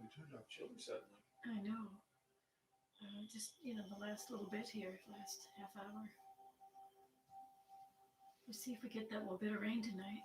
I know. Just, the last little bit here, last half hour. We'll see if we get that little bit of rain tonight.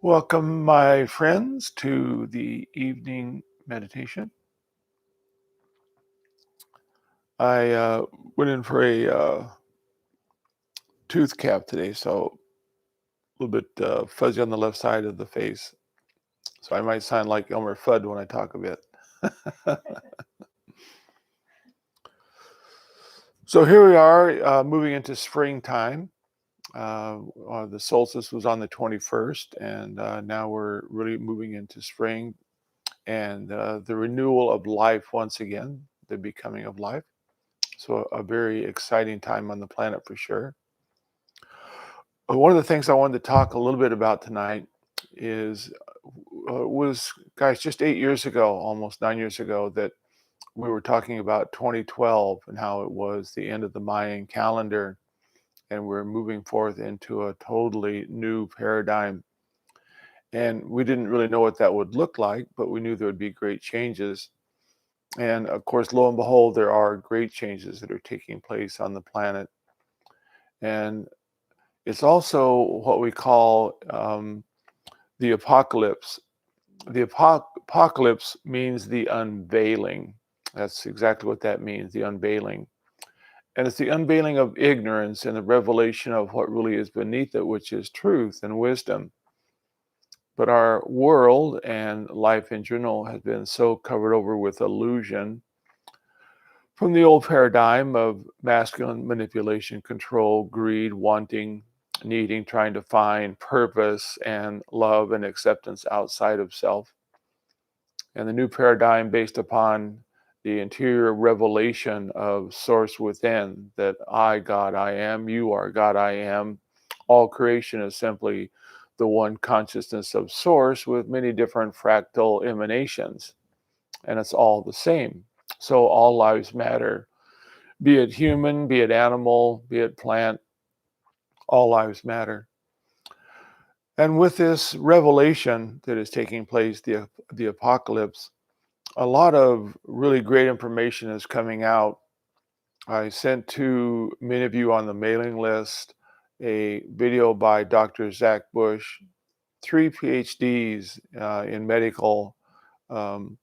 Welcome, my friends, to the evening meditation. I went in for a tooth cap today, so a little bit fuzzy on the left side of the face. So I might sound like Elmer Fudd when I talk a bit. So here we are, moving into springtime. The solstice was on the 21st, and now we're really moving into spring and the renewal of life once again, the becoming of life. So a very exciting time on the planet for sure. One of the things I wanted to talk a little bit about tonight is was, guys, just 8 years ago, almost 9 years ago, that we were talking about 2012 and how it was the end of the Mayan calendar, and we're moving forth into a totally new paradigm. And we didn't really know what that would look like, but we knew there would be great changes. And of course, lo and behold, there are great changes that are taking place on the planet. And It's also what we call the apocalypse. The apocalypse means the unveiling. That's exactly what that means, the unveiling. And it's the unveiling of ignorance and the revelation of what really is beneath it, which is truth and wisdom. But our world and life in general has been so covered over with illusion from the old paradigm of masculine manipulation, control, greed, wanting, needing, trying to find purpose and love and acceptance outside of self. And the new paradigm based upon the interior revelation of source within, that I, God, I am, you are God, I am. All creation is simply the one consciousness of source with many different fractal emanations, and it's all the same. So all lives matter, be it human, be it animal, be it plant, all lives matter. And with this revelation that is taking place, the apocalypse, a lot of really great information is coming out. I sent to many of you on the mailing list a video by Dr. Zach Bush, 3 PhDs in medical um,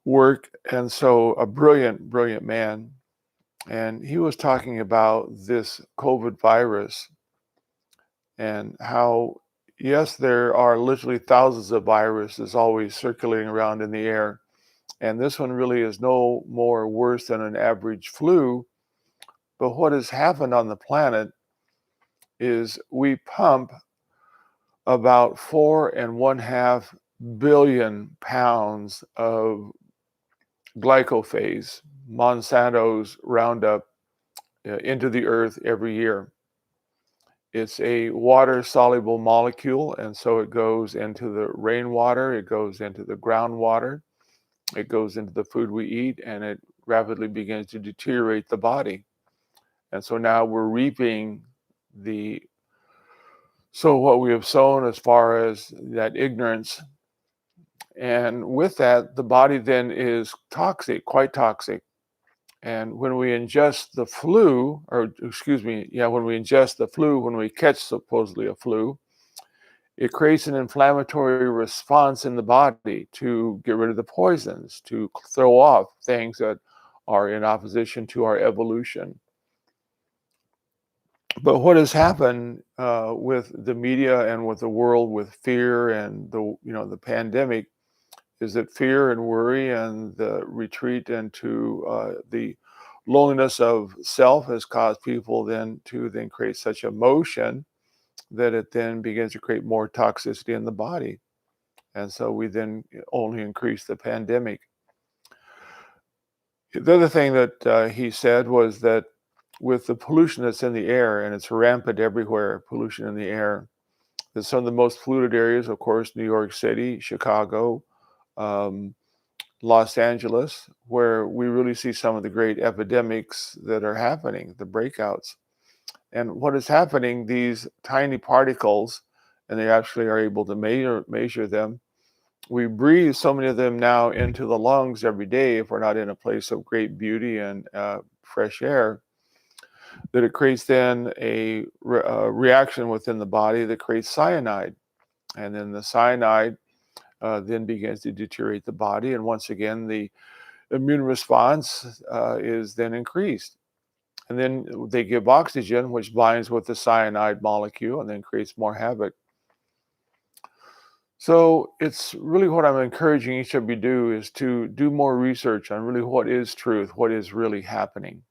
work, and so a brilliant, brilliant man. And he was talking about this COVID virus and how, yes, there are literally thousands of viruses always circulating around in the air. And this one really is no more worse than an average flu. But what has happened on the planet is we pump about 4.5 billion pounds of glyphosate, Monsanto's Roundup, into the earth every year. It's a water-soluble molecule, and so it goes into the rainwater, it goes into the groundwater, it goes into the food we eat, and it rapidly begins to deteriorate the body. And so now we're reaping what we have sown as far as that ignorance. And with that, the body then is toxic, quite toxic. And when we ingest the flu, when we ingest the flu, when we catch supposedly a flu, it creates an inflammatory response in the body to get rid of the poisons, to throw off things that are in opposition to our evolution. But what has happened with the media and with the world, with fear and the pandemic, is that fear and worry and the retreat into the loneliness of self has caused people then to create such emotion that it then begins to create more toxicity in the body. And so we then only increase the pandemic. The other thing that he said was that with the pollution that's in the air, and it's rampant everywhere, pollution in the air, that some of the most polluted areas, of course, New York City, Chicago, Los Angeles, where we really see some of the great epidemics that are happening, the breakouts. And what is happening, these tiny particles, and they actually are able to measure them. We breathe so many of them now into the lungs every day if we're not in a place of great beauty and fresh air, that it creates then a reaction within the body that creates cyanide. And then the cyanide then begins to deteriorate the body. And once again, the immune response is then increased. And then they give oxygen, which binds with the cyanide molecule and then creates more havoc. So it's really what I'm encouraging each of you to do is to do more research on really what is truth, what is really happening.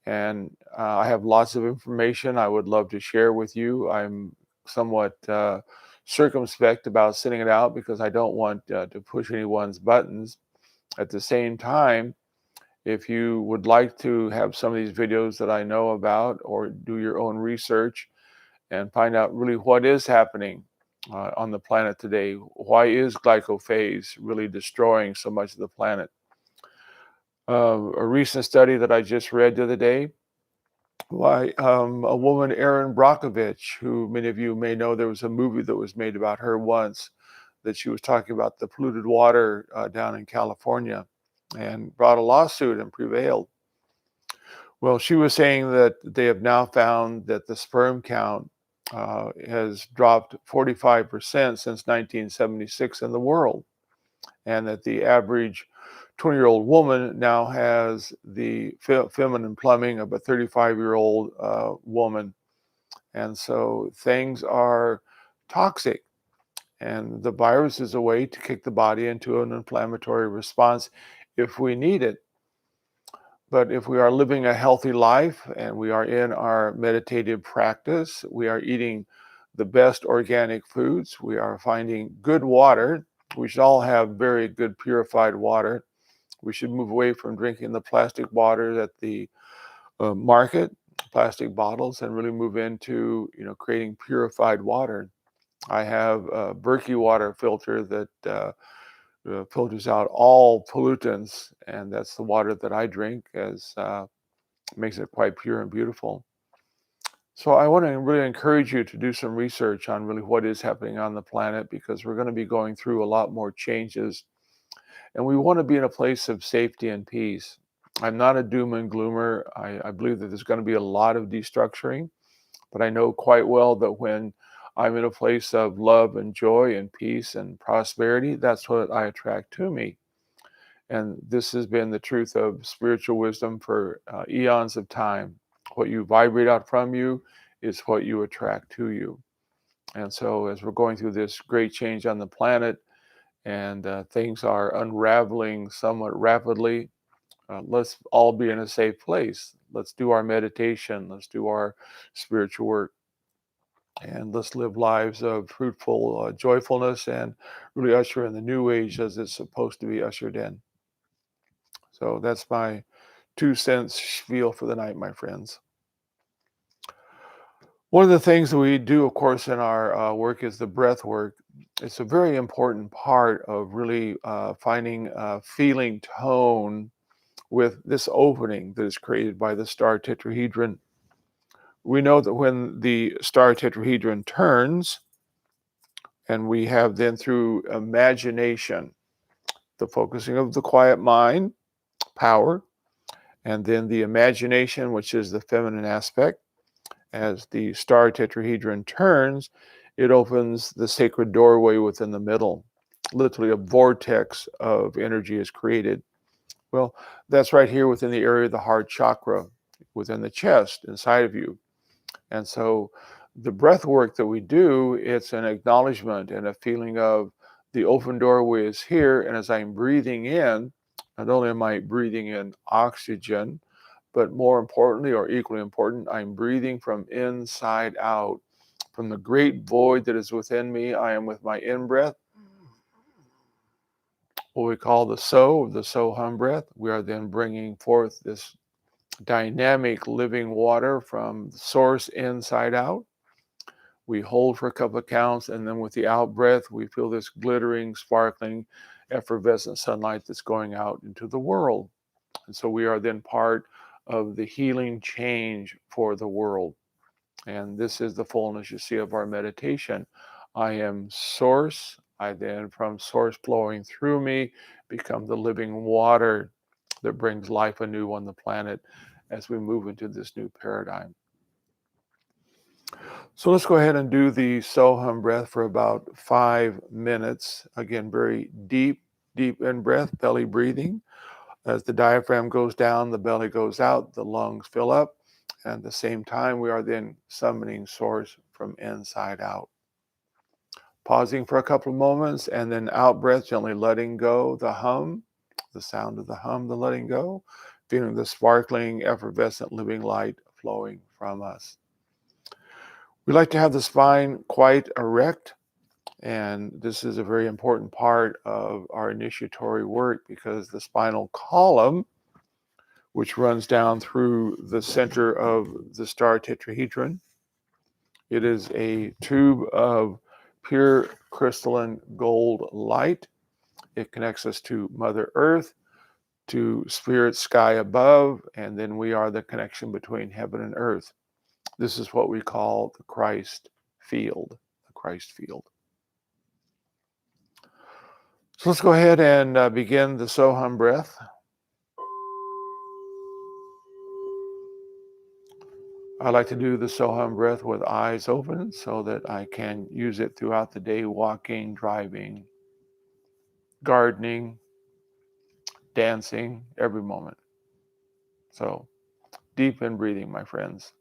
And I have lots of information I would love to share with you. I'm somewhat circumspect about sending it out because I don't want to push anyone's buttons. At the same time, if you would like to have some of these videos that I know about or do your own research and find out really what is happening on the planet today, why is glyphosate really destroying so much of the planet? A recent study that I just read the other day, why a woman, Erin Brockovich, who many of you may know, there was a movie that was made about her once, that she was talking about the polluted water down in California and brought a lawsuit and prevailed. Well, she was saying that they have now found that the sperm count has dropped 45% since 1976 in the world, and that the average 20-year-old woman now has the feminine plumbing of a 35-year-old woman. And so things are toxic, and the virus is a way to kick the body into an inflammatory response if we need it. But if we are living a healthy life and we are in our meditative practice, we are eating the best organic foods, we are finding good water. We should all have very good purified water. We should move away from drinking the plastic water at the market, plastic bottles, and really move into creating purified water. I have a Berkey water filter that filters out all pollutants, and that's the water that I drink, as makes it quite pure and beautiful. So I want to really encourage you to do some research on really what is happening on the planet, because we're going to be going through a lot more changes, and we want to be in a place of safety and peace. I'm not a doom and gloomer. I believe that there's going to be a lot of destructuring, but I know quite well that when I'm in a place of love and joy and peace and prosperity, that's what I attract to me. And this has been the truth of spiritual wisdom for eons of time. What you vibrate out from you is what you attract to you. And so, as we're going through this great change on the planet, and things are unraveling somewhat rapidly, let's all be in a safe place. Let's do our meditation. Let's do our spiritual work. And let's live lives of fruitful joyfulness and really usher in the new age as it's supposed to be ushered in. So that's my 2 cents spiel for the night, my friends. One of the things that we do, of course, in our work is the breath work. It's a very important part of really finding feeling tone with this opening that is created by the star tetrahedron. We know that when the star tetrahedron turns, and we have then through imagination, the focusing of the quiet mind, power, and then the imagination, which is the feminine aspect. As the star tetrahedron turns, it opens the sacred doorway within the middle. Literally, a vortex of energy is created. Well, that's right here within the area of the heart chakra, within the chest, inside of you. And so the breath work that we do, it's an acknowledgement and a feeling of the open doorway is here. And as I'm breathing in, not only am I breathing in oxygen, but more importantly, or equally important, I'm breathing from inside out. From the great void that is within me, I am with my in-breath, what we call the So-hum breath. We are then bringing forth this dynamic living water from the source inside out. We hold for a couple of counts, and then with the out breath, we feel this glittering, sparkling, effervescent sunlight that's going out into the world. And so we are then part of the healing change for the world. And this is the fullness, you see, of our meditation. I am source. I then, from source flowing through me, become the living water that brings life anew on the planet as we move into this new paradigm. So let's go ahead and do the So-hum breath for about 5 minutes. Again, very deep, deep in breath, belly breathing. As the diaphragm goes down, the belly goes out, the lungs fill up. And at the same time, we are then summoning source from inside out. Pausing for a couple of moments, and then out breath, gently letting go the hum, the sound of the hum, the letting go, feeling the sparkling, effervescent living light flowing from us. We like to have the spine quite erect, and this is a very important part of our initiatory work, because the spinal column, which runs down through the center of the star tetrahedron, it is a tube of pure crystalline gold light. It connects us to Mother Earth, to spirit sky above, and then we are the connection between heaven and earth. This is what we call the Christ field, the Christ field. So let's go ahead and begin the So-hum breath. I like to do the Soham breath with eyes open so that I can use it throughout the day, walking, driving, gardening, dancing, every moment. So deep in breathing, my friends.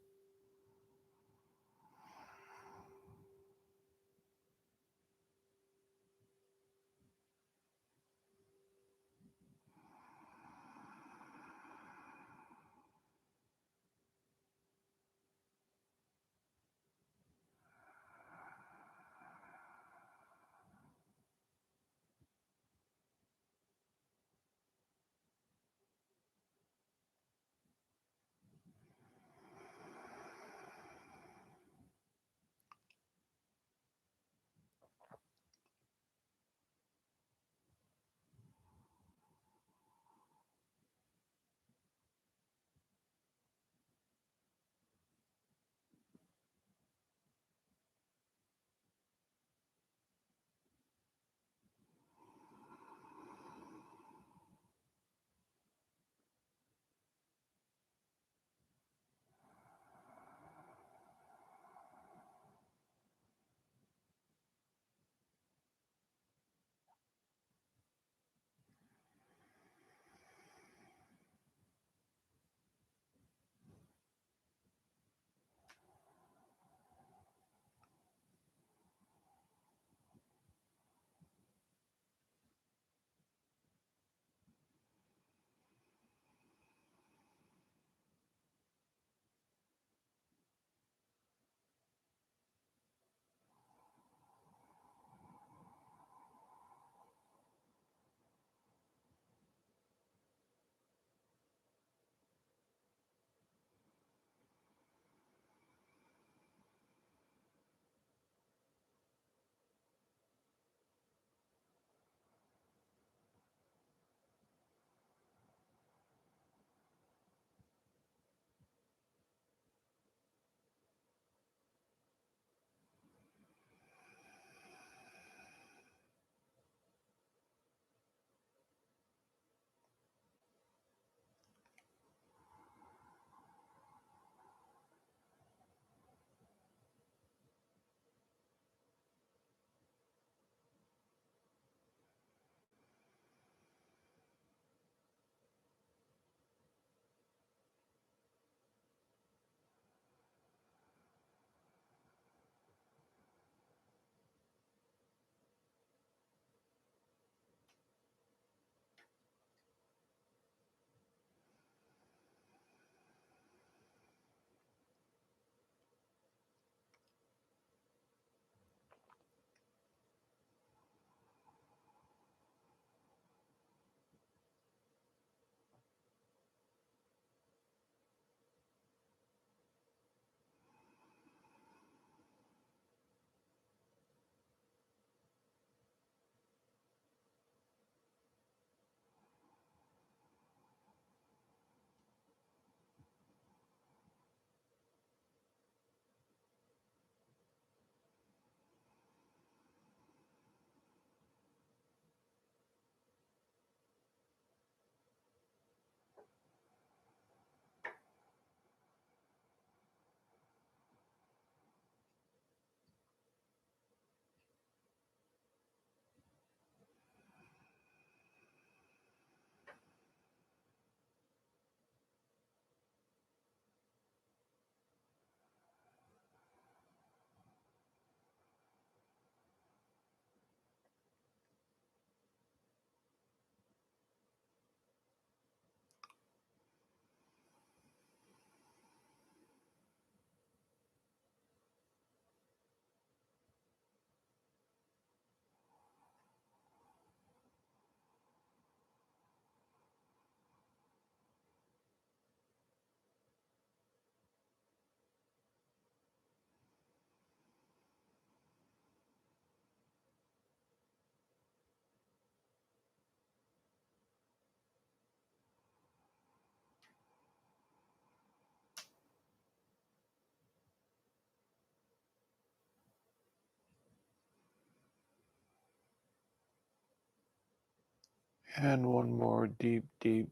And one more deep, deep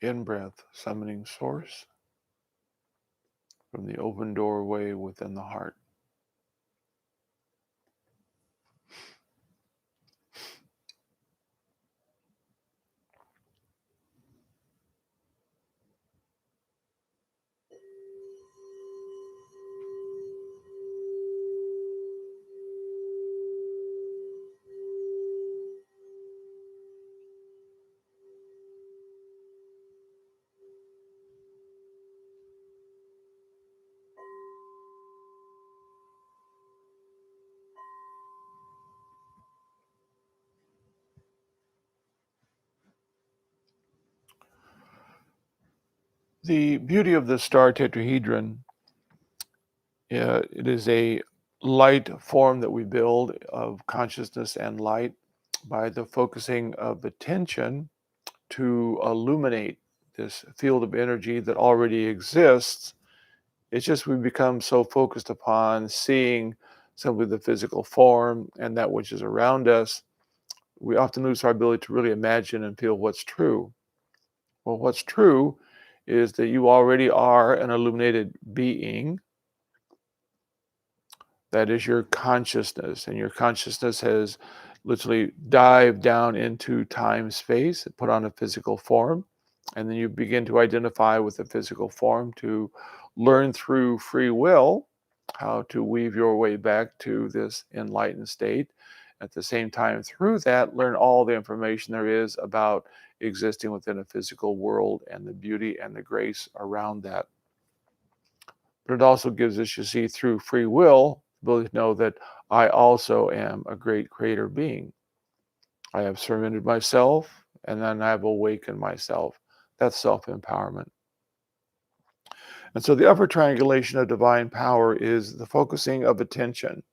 in breath, summoning source. from the open doorway within the heart. The beauty of the star tetrahedron, it is a light form that we build of consciousness and light by the focusing of attention to illuminate this field of energy that already exists. It's just we become so focused upon seeing simply the physical form and that which is around us, we often lose our ability to really imagine and feel what's true. Well, what's true is that you already are an illuminated being. That is your consciousness, and your consciousness has literally dived down into time space, put on a physical form, and then you begin to identify with the physical form to learn through free will how to weave your way back to this enlightened state. At the same time, through that, learn all the information there is about existing within a physical world and the beauty and the grace around that. But it also gives us, you see, through free will, the ability to know that I also am a great creator being. I have surrendered myself, and then I have awakened myself. That's self-empowerment. And so the upper triangulation of divine power is the focusing of attention.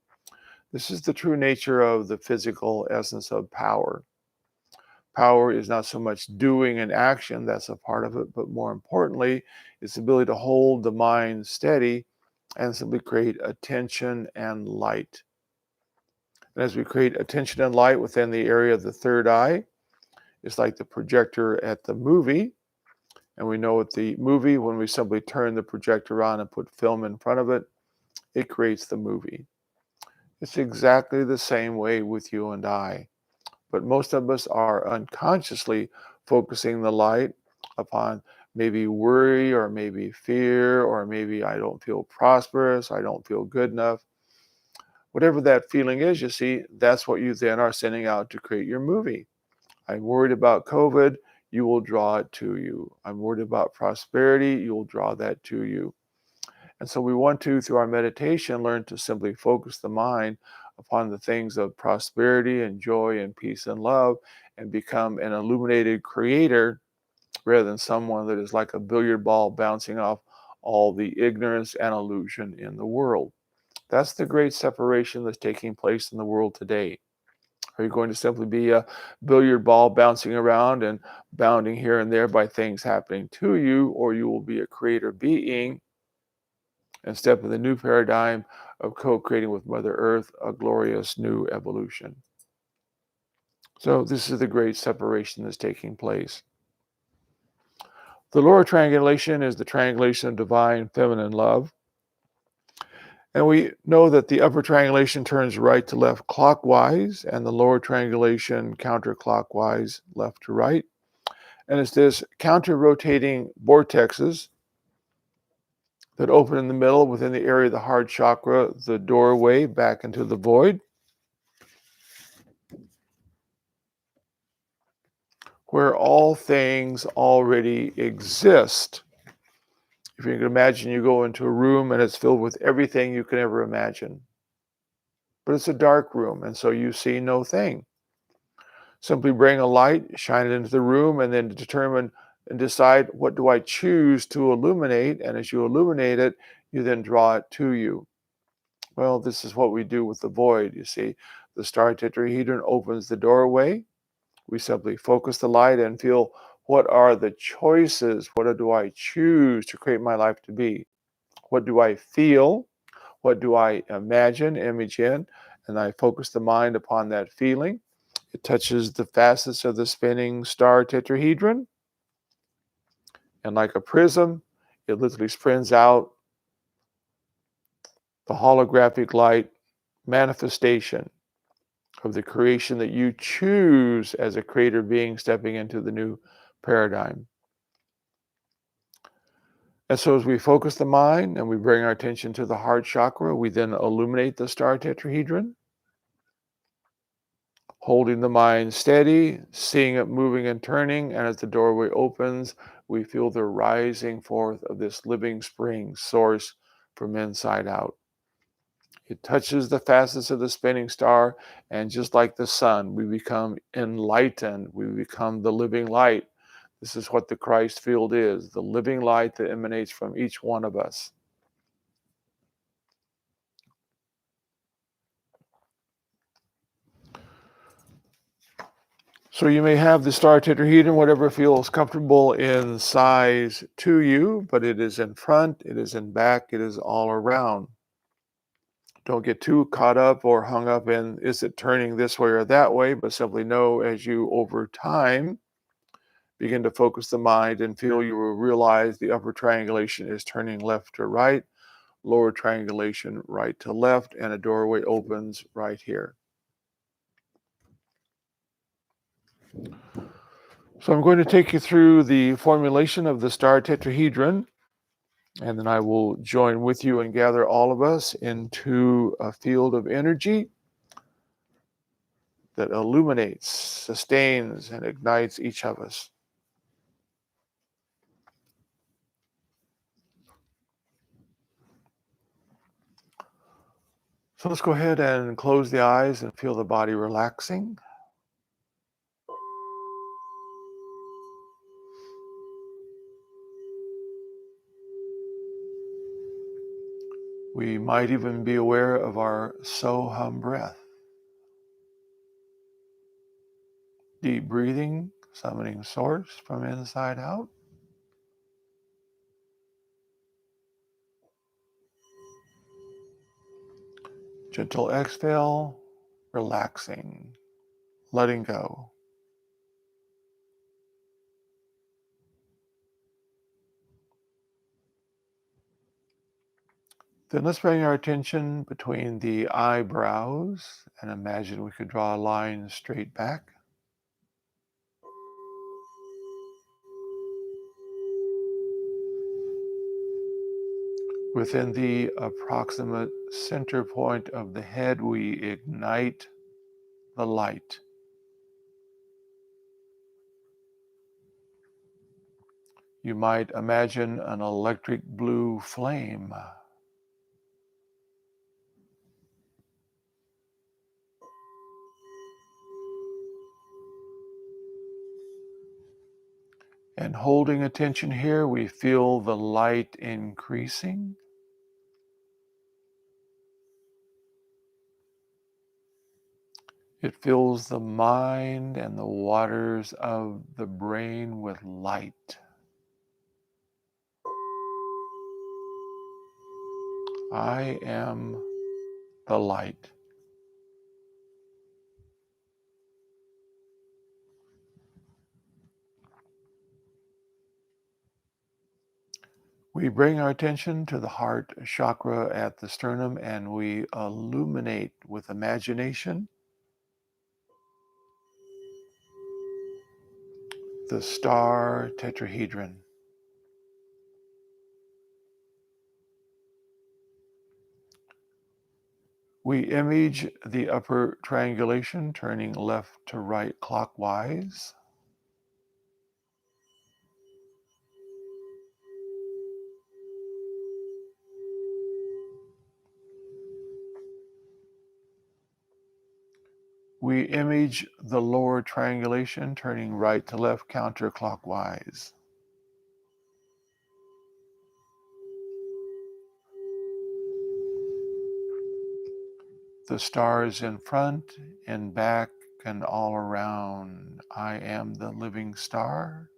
This is the true nature of the physical essence of power. Power is not so much doing an action, that's a part of it, but more importantly, it's the ability to hold the mind steady and simply create attention and light. And as we create attention and light within the area of the third eye, it's like the projector at the movie. And we know with the movie, when we simply turn the projector on and put film in front of it, it creates the movie. It's exactly the same way with you and I. But most of us are unconsciously focusing the light upon maybe worry or maybe fear or maybe I don't feel prosperous, I don't feel good enough. Whatever that feeling is, you see, that's what you then are sending out to create your movie. I'm worried about COVID, you will draw it to you. I'm worried about prosperity, you will draw that to you. And so we want to, through our meditation, learn to simply focus the mind upon the things of prosperity and joy and peace and love and become an illuminated creator rather than someone that is like a billiard ball bouncing off all the ignorance and illusion in the world. That's the great separation that's taking place in the world today. Are you going to simply be a billiard ball bouncing around and bounding here and there by things happening to you, or you will be a creator being and step in the new paradigm of co-creating with Mother Earth a glorious new evolution? So this is the great separation that's taking place. The lower triangulation is the triangulation of divine feminine love. And we know that the upper triangulation turns right to left clockwise and the lower triangulation counterclockwise left to right. And it's this counter-rotating vortexes that open in the middle within the area of the heart chakra, the doorway back into the void, where all things already exist. If you can imagine, you go into a room and it's filled with everything you can ever imagine. But it's a dark room, and so you see no thing. Simply bring a light, shine it into the room, and then determine and decide, what do I choose to illuminate? And as you illuminate it, you then draw it to you. Well, this is what we do with the void. You see, the star tetrahedron opens the doorway. We simply focus the light and feel, what are the choices? What do I choose to create my life to be? What do I feel? What do I imagine, image in? And I focus the mind upon that feeling. It touches the facets of the spinning star tetrahedron. And like a prism, it literally spins out the holographic light manifestation of the creation that you choose as a creator being stepping into the new paradigm. And so as we focus the mind and we bring our attention to the heart chakra, we then illuminate the star tetrahedron, holding the mind steady, seeing it moving and turning, and as the doorway opens, we feel the rising forth of this living spring source from inside out. It touches the facets of the spinning star, and just like the sun, we become enlightened. We become the living light. This is what the Christ field is, the living light that emanates from each one of us. So you may have the star tetrahedron, whatever feels comfortable in size to you, but it is in front, it is in back, it is all around. Don't get too caught up or hung up in, is it turning this way or that way, but simply know as you, over time, begin to focus the mind and feel, you will realize the upper triangulation is turning left to right, lower triangulation right to left, and a doorway opens right here. So I'm going to take you through the formulation of the star tetrahedron, and then I will join with you and gather all of us into a field of energy that illuminates, sustains, and ignites each of us. So let's go ahead and close the eyes and feel the body relaxing. We might even be aware of our so-hum breath. Deep breathing, summoning source from inside out. Gentle exhale, relaxing, letting go. Then let's bring our attention between the eyebrows and imagine we could draw a line straight back. Within the approximate center point of the head, we ignite the light. You might imagine an electric blue flame. And holding attention here, we feel the light increasing. It fills the mind and the waters of the brain with light. I am the light. We bring our attention to the heart chakra at the sternum and we illuminate with imagination the star tetrahedron. We image the upper triangulation turning left to right clockwise. We image the lower triangulation turning right to left counterclockwise. The stars in front and back and all around. I am the living star.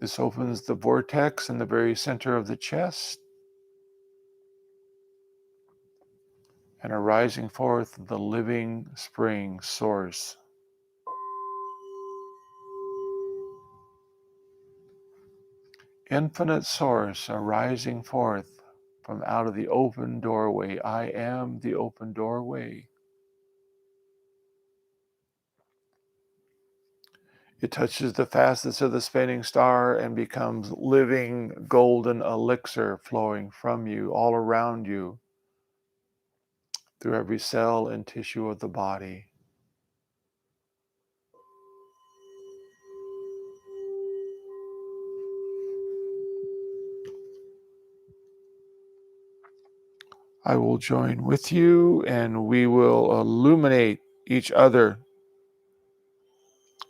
This opens the vortex in the very center of the chest and arising forth the living spring source. Infinite source arising forth from out of the open doorway. I am the open doorway. It touches the facets of the spinning star and becomes living golden elixir flowing from you, all around you, through every cell and tissue of the body. I will join with you and we will illuminate each other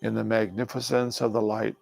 in the magnificence of the light.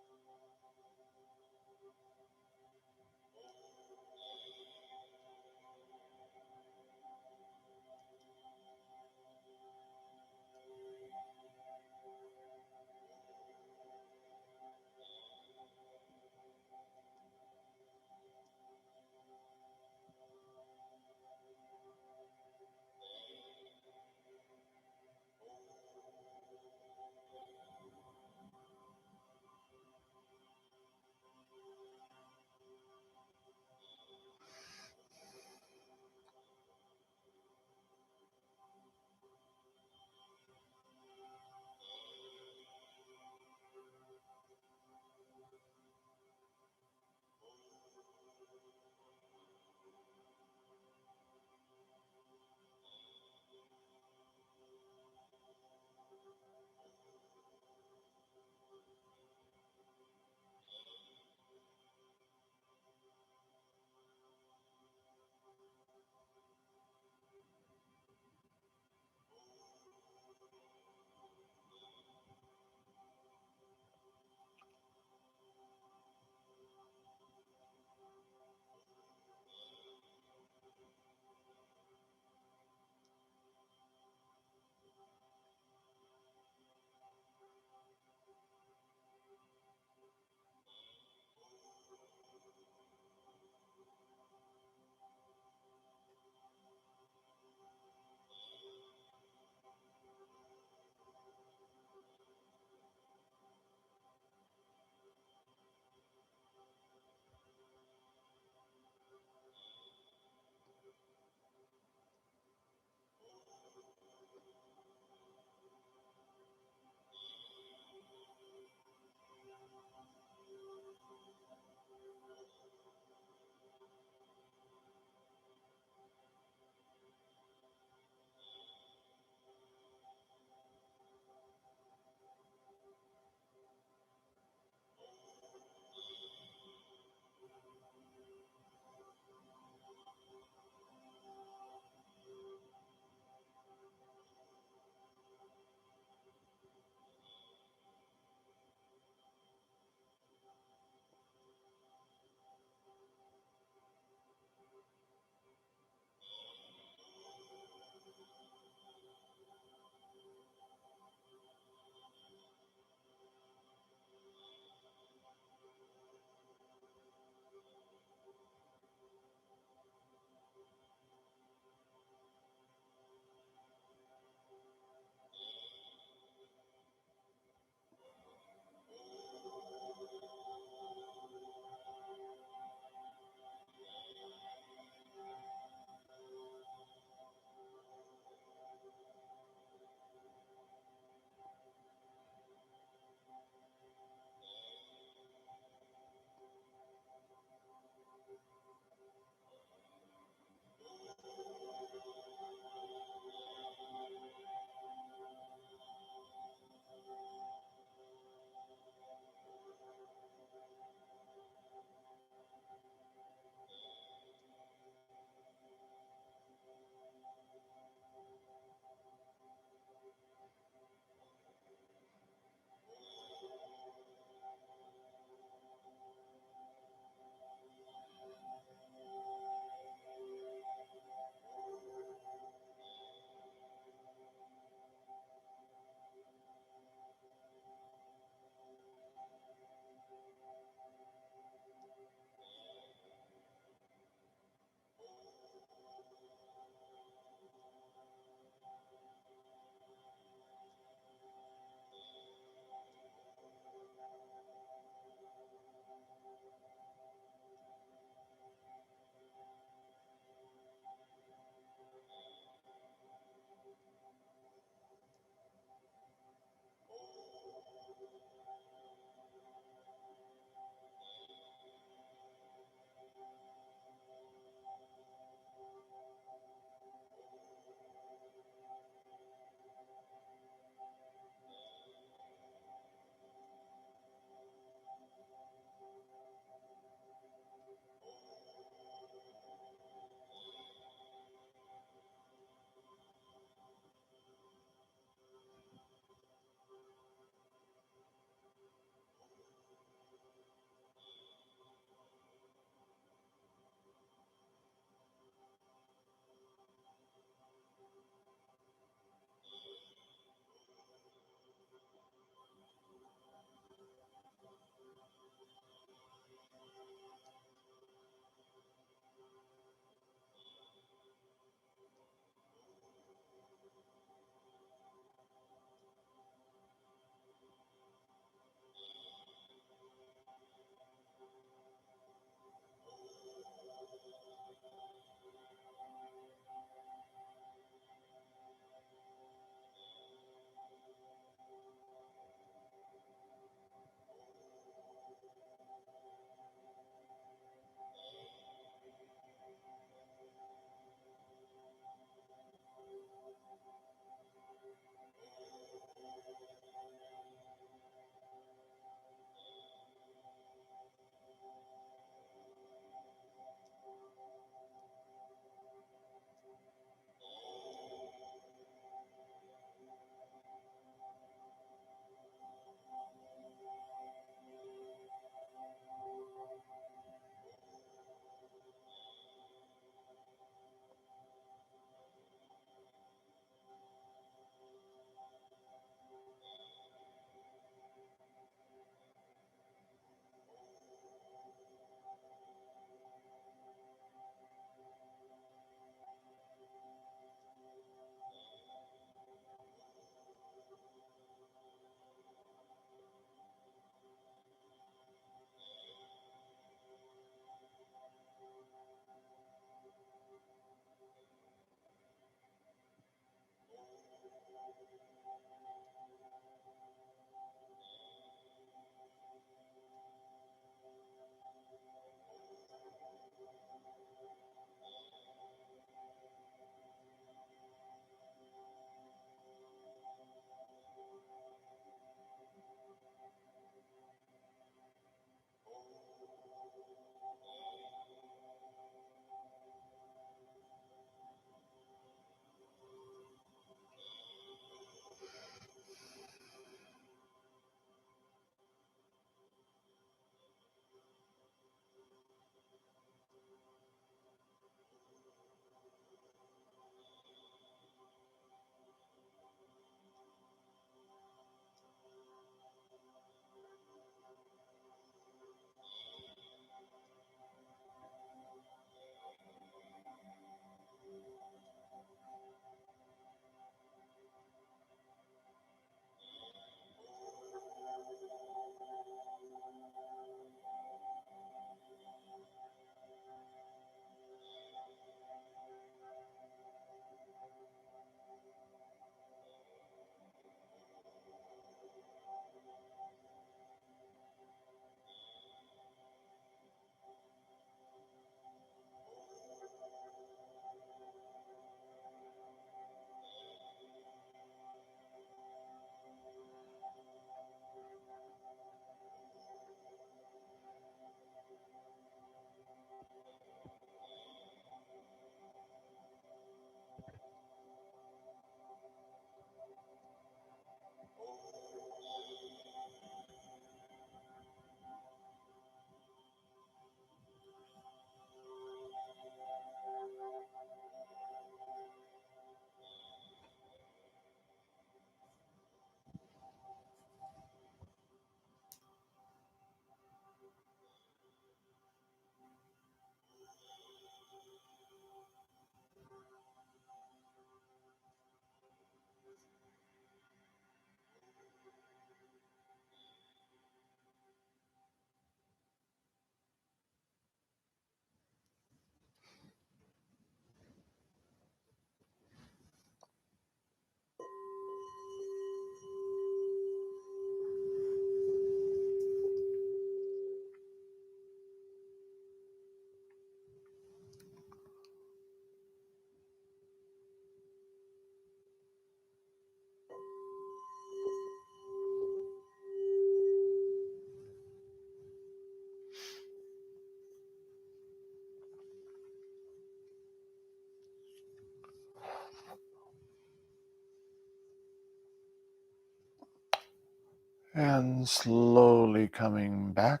And slowly coming back.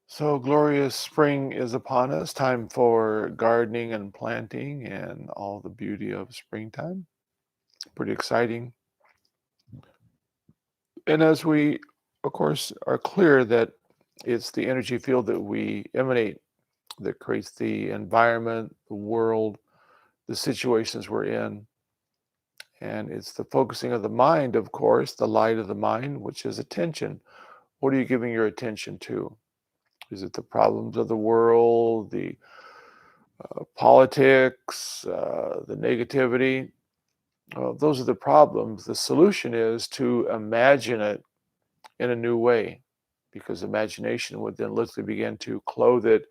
So glorious spring is upon us. Time for gardening and planting and all the beauty of springtime. Pretty exciting. And as we, of course, are clear that it's the energy field that we emanate that creates the environment, the world, the situations we're in. And it's the focusing of the mind, of course, the light of the mind, which is attention. What are you giving your attention to? Is it the problems of the world, the politics, the negativity? Those are the problems. The solution is to imagine it in a new way, because imagination would then literally begin to clothe it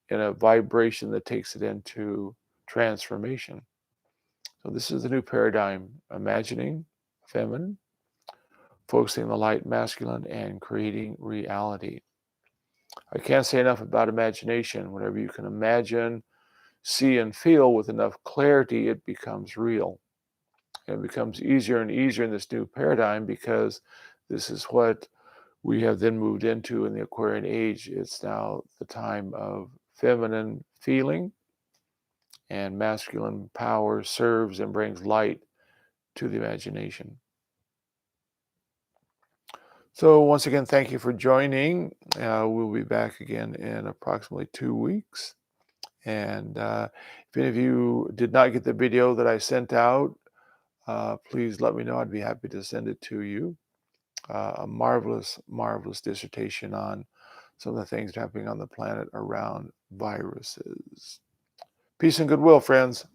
in a vibration that takes it into transformation. So this is the new paradigm: imagining feminine, focusing the light masculine, and creating reality. I can't say enough about imagination. Whatever you can imagine, see, and feel with enough clarity, it becomes real. And it becomes easier and easier in this new paradigm, because this is what we have then moved into in the Aquarian age. It's now the time of feminine feeling, and masculine power serves and brings light to the imagination. So once again, thank you for joining. We'll be back again in approximately 2 weeks. And if any of you did not get the video that I sent out, please let me know. I'd be happy to send it to you. A marvelous, marvelous dissertation on some of the things happening on the planet around viruses. Peace and goodwill, friends.